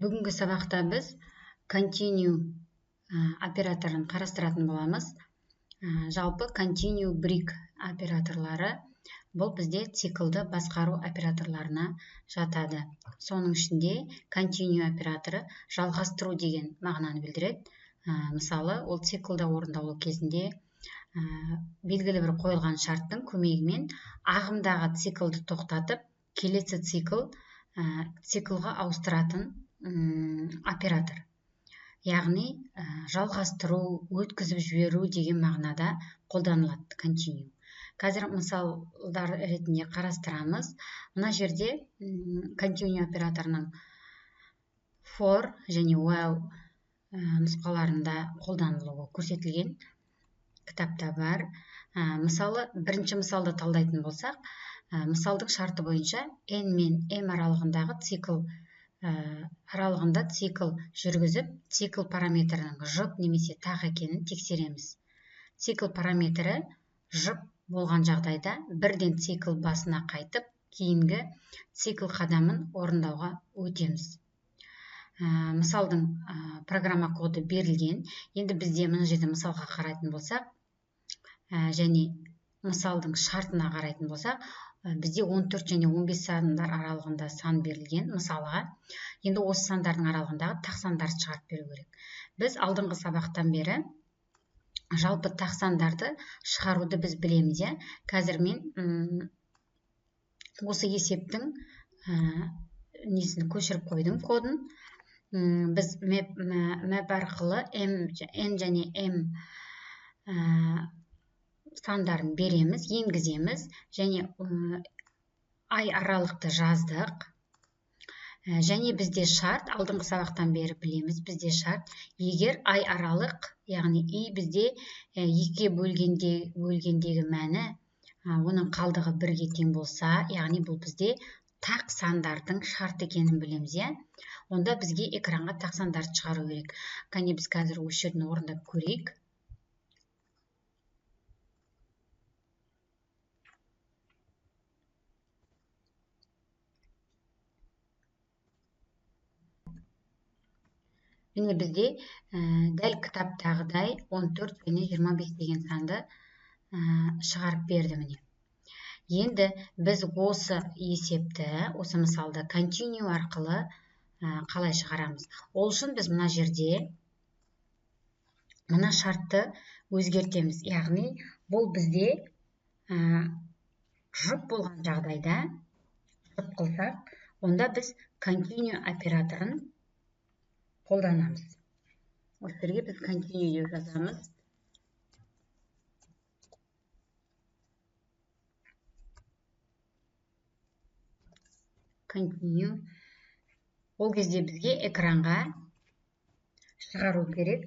Бүгінгі сабақта біз continue операторын қарастыратын боламыз. Жалпы continue break операторлары бұл бізде циклды басқару операторларына жатады. Соның ішінде continue операторы жалғастыру деген мағынаны білдіреді. Мысалы, ол циклда орындалу кезінде белгілі бір қойылған шарттың көмегімен ағымдағы циклды тоқтатып, келесі циклға ауыстыратын оператор. Яғни, жалғастыру, өткізіп жіберу деген мағынада қолданылады continue. Қазір мысалдар ретінде қарастырамыз. Мына жерде continue операторының for және while нұсқаларында қолданылуы көрсетілген кітапта бар. Мысалы, бірінші мысалды талдайтын болсақ, мысалдың шарты бойынша n мен m аралығында цикл жүргізіп, цикл параметрінің жұп немесе тақ екенін тексереміз. Цикл параметрі жұп болған жағдайда бірден цикл басына қайтып, кейінгі цикл қадамын орындауға өтеміз. Мысалдың программа коды берілген. Енді бізде мына жерде мысалға қарайтын болсақ, және мысалдың шартына қарайтын болсақ, бізде 14 және 15 сандар аралығында сан берілген мысалға. Енді осы сандардың аралығындағы тақ сандарды шығарып беру керек. Біз алдыңғы сабақтан бері жалпы тақ сандарды шығаруды біз білеміз. Қазір мен осы есептің несін көшіріп қойдым кодын. Біз map арқылы n және m сандарын береміз, енгіземіз және ай аралықты жаздық. Және бізде шарт, алдыңғы сабақтан бері білеміз, бізде шарт, егер ай аралық, яғни и бізде 2-ге бөлгендегі мәні, оның қалдығы 1-ге тең болса, яғни бұл бізде тақ сандардың шарт екенін білеміз. Онда бізге экранға тақ сандарды шығару керек. Қане біз қазір осы жерден орындап көрейік. Міне бізде дәл кітаптағыдай 14 және 25 деген санды шығарып берді міне. Енді біз осы есепті, осы мысалды continue арқылы қалай шығарамыз? Ол үшін біз мына жерде мына шартты өзгертеміз. Яғни, бұл бізде жұп болған жағдайда, жұп қылсақ, онда біз continue операторын қолданамыз. Осы жерге біз continue деп жазамыз. Continue. Ол кезде бізге экранға шығару керек,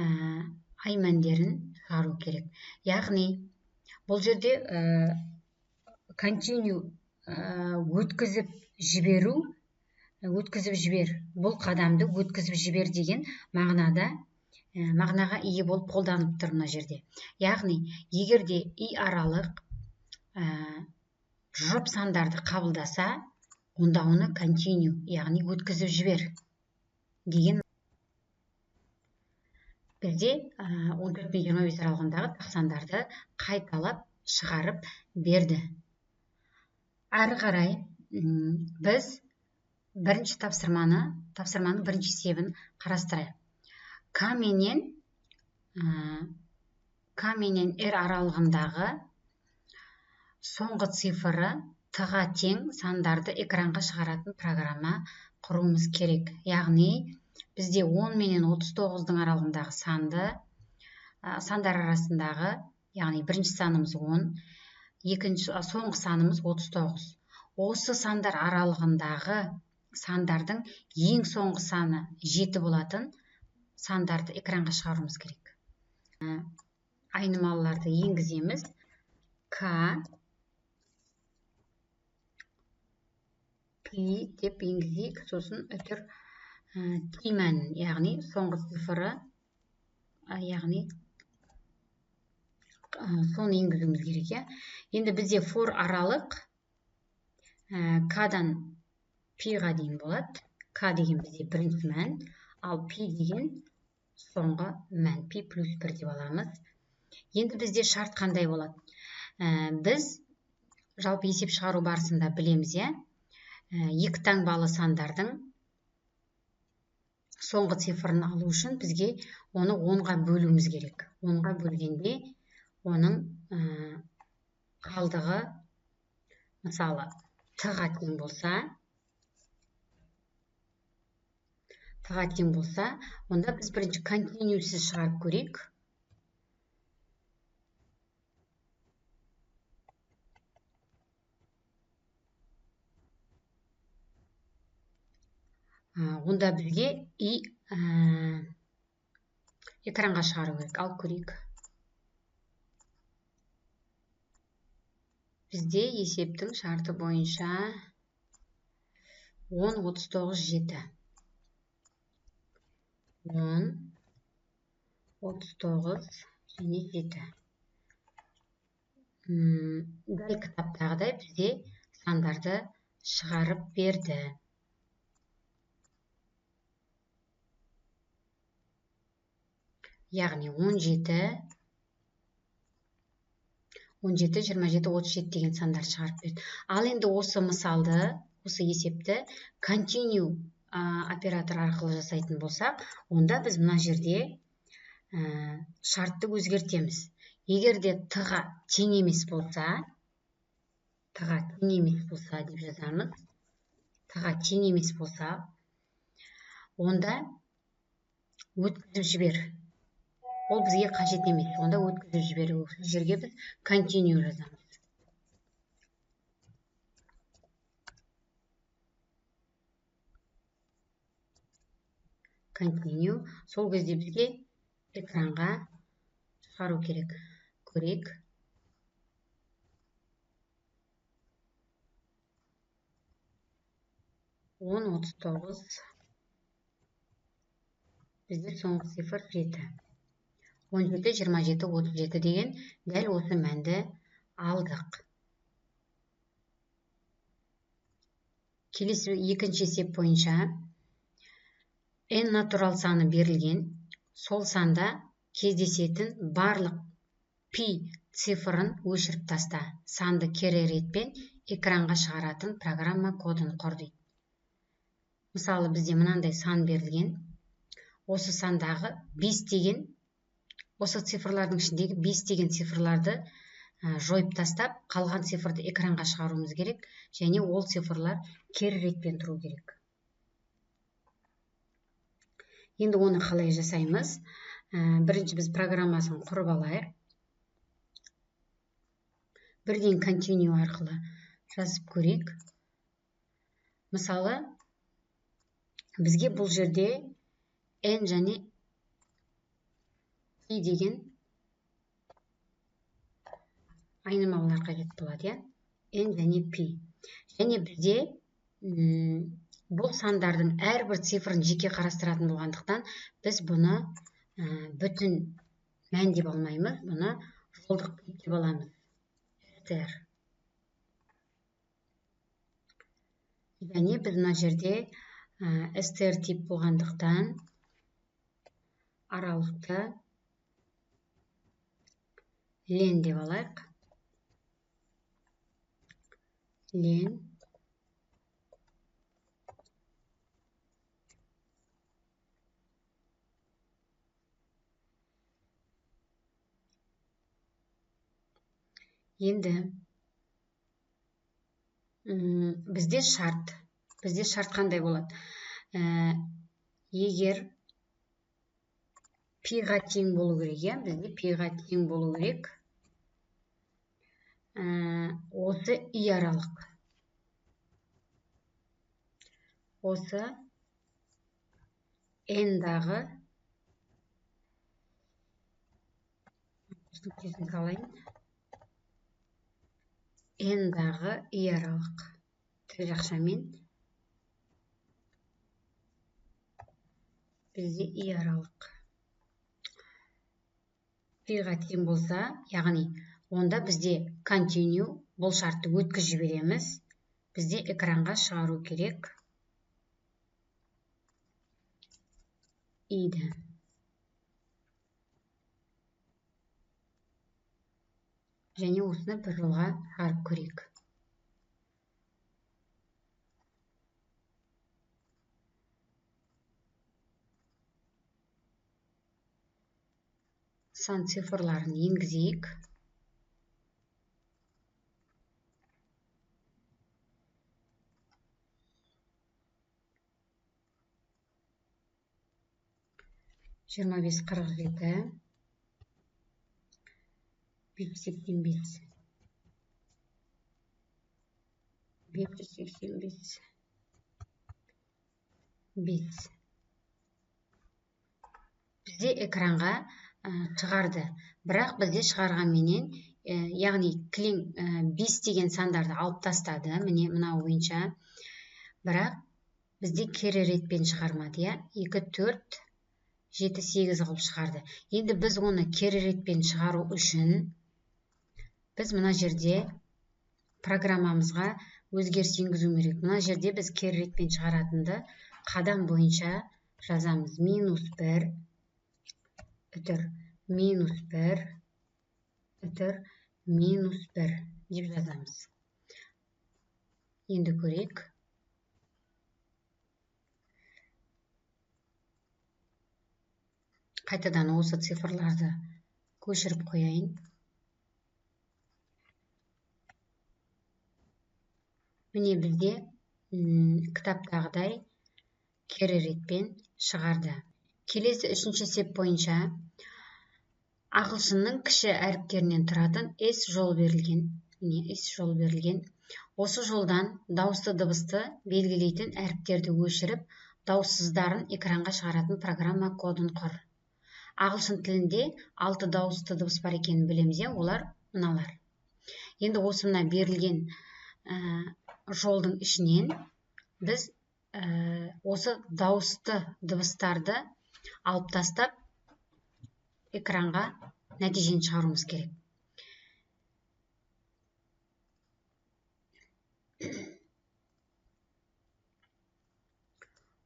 ай мәндерін шығару керек. Яғни, бұл жерде continue өткізіп жібер, бұл қадамды өткізіп жібер деген мағынаға ие болып қолданып тұр мына жерде. Яғни, егерде и аралық жұп сандарды қабылдаса, онда оны continue, яғни өткізіп жібер деген. Бізде 14 пен 25 аралығындағы тақ сандарды қайталап шығарып берді. Әрі қарай біз бірінші тапсырманың бірінші есебін қарастырайық. К менен R аралығындағы соңғы цифры т-ға тең сандарды экранға шығаратын программа құруымыз керек. Яғни, бізде 10 менен 39-дың аралығындағы сандар арасындағы, яғни бірінші санымыз 10, соңғы санымыз 39. Осы сандар аралығындағы сандардың ең соңғы саны 7 болатын сандарды экранға шығаруымыз керек. Айнымалыларды енгіземіз. К деп енгізейік, сосын өтір т мәнін, яғни соңғы цифры, яғни соны енгізуіміз керек. Енді бізде for аралық К-дан P-ға дейін болады. k деген бізде бірінші мән, ал пи деген соңғы мән, пи плюс 1 деп аламыз. Енді бізде шарт қандай болады? Біз жалпы есеп шығару барысында білеміз, екі таңбалы сандардың соңғы цифрын алу үшін бізге оны 10-ға бөлуіміз керек. 10-ға бөлгенде оның қалдығы, мысалы, т-ға тең болса, онда біз бірінші континуусіз шығарып көрейік. Онда бізге экранға шығару керек. Алып көрейік. Бізде есептің шарты бойынша 10, 39, 7. 10, 39 және 7. Дәл кітаптағыдай бізде сандарды шығарып берді. Яғни 17, 27, 37 деген сандар шығарып берді. Ал енді осы мысалды, осы есепті continue оператор арқылы жасайтын болсақ, онда біз мына жерде шартты өзгертеміз. Егер де т-ға тең емес болса, деп жазамыз. Т-ға тең емес болса, онда өткізіп жібер. Ол бізге қажет емес. Онда өткізіп жіберу. Жерге біз continue жазамыз. Continue. Сол кезде бізге экранға шығару керек. Көрейік. Он 39. Бізде соңғы цифр 7. 17, 27, 37 деген дәл осы мәнді алдық. Келесі екінші есеп бойынша n натурал саны берілген, сол санда кездесетін барлық пи цифрын өшіріп таста. Санды кері ретпен экранға шығаратын программа кодын құр дейді. Мысалы, бізде мынандай сан берілген. Осы сандағы 5 деген, осы цифрлардың ішіндегі 5 деген цифрларды жойып тастап, қалған цифрды экранға шығаруымыз керек, және ол цифрлар кері ретпен тұру керек. Енді оны қалай жасаймыз? Бірінші біз программасын құрып алайық. Бірден continue арқылы жазып көрейік. Мысалы, бізге бұл жерде n және p деген айнымалылар қажет болады, n және p. Және бізде бұл сандардың әрбір цифрын жеке қарастыратын болғандықтан, біз бұны бүтін мән деп алмаймыз, бұны жолдық деп аламыз. Және біз мына жерде str тип болғандықтан аралықты len деп алайық. Len. Енді бізде шарт қандай болады? Егер пи-ға тең болу керек, бізде пи-ға тең болу керек. Осы и аралық. Осы n-дағы n-дағы и аралық. Тік жақшамен бізде и аралық. Пи-ға тең болса, яғни онда бізде continue, бұл шартты өткізіп жібереміз. Бізде экранға шығару керек. иді. Және осыны бір жолға шығарып көрейік. Сан цифрларын енгізейік. Жиырма бес, 47, 585, 585, 5. Бізде экранға шығарды. Бірақ бізде шығарғанменен, яғни кілең 5 деген сандарды алып тастады. Міне мынау бойынша. Бірақ бізде кері ретпен шығармады. 2, 4, 7, 8 қылып шығарды. Енді біз оны кері ретпен шығару үшін біз мына жерде программамызға өзгеріс енгізу керек. Мына жерде біз кері ретпен шығаратынды қадам бойынша жазамыз. -1, үтір, -1, үтір, -1 деп жазамыз. Енді көрейік. Қайтадан осы цифрларды көшіріп қояйын. Міне бізде кітаптағыдай кері ретпен шығарды. Келесі үшінші сеп бойынша ағылшынның кіші әріптерінен тұратын S жол берілген. Міне S жол берілген. Осы жолдан дауысты дыбысты белгілейтін әріптерді өшіріп, дауыссыздарын экранға шығаратын программа кодын құр. Ағылшын тілінде 6 дауысты дыбыс бар екенін білеміз, олар мыналар. Енді осы мына берілген жолдың ішінен біз осы дауысты дыбыстарды алып тастап экранға нәтижені шығаруымыз керек.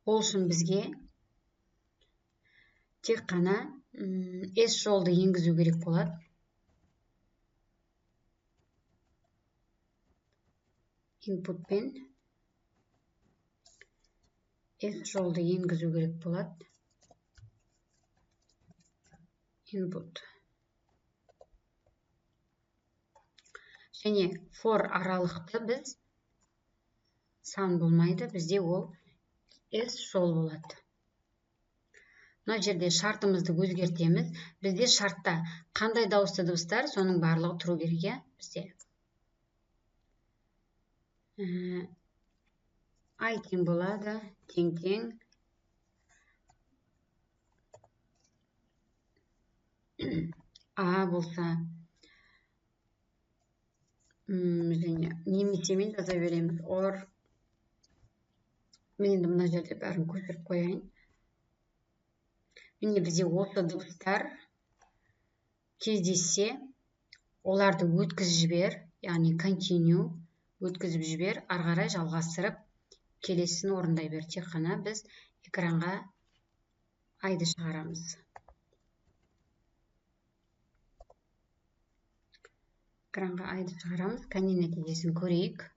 Ол үшін бізге тек қана S жолды енгізу керек болады. Инпутпен S жолды енгізу керек болады. Input. Және for аралықты біз сан болмайды, бізде ол S жол болады. Мына жерде шартымызды өзгертеміз. Бізде шартта қандай дауысты дыбыстар, соның барлығы тұру керек, бізде. Тең болады, тең. А болса, немесемен жаза береміз. Мен енді мына жерде бәрін көшіріп қояйын. Міне бізде осы дыбыстар кездессе, оларды өткізіп жібер, яғни continue, өткізіп жібер, ары қарай жалғастырып, келесісін орындай бер. Тек қана біз экранға айды шығарамыз. Экранға айды шығарамыз, кәне нәтижесін көрейік.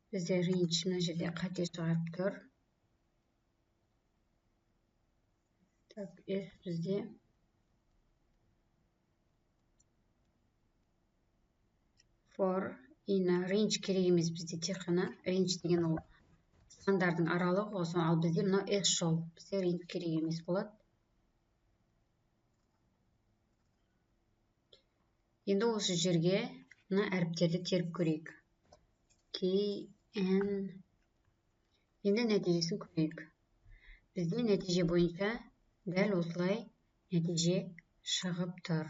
Бізде range мына жерде қате шығарып тұр. Так, бізде for in range керек емес, бізде тек қана range деген ол сандардың аралығы осы, ал бізде мына S жол, бізде range керек емес болады. Енді осы жерге мына әріптерді теріп көрейік. Енді нәтижесін көрейік. Бізде нәтиже бойынша дәл осылай нәтиже шығып тұр.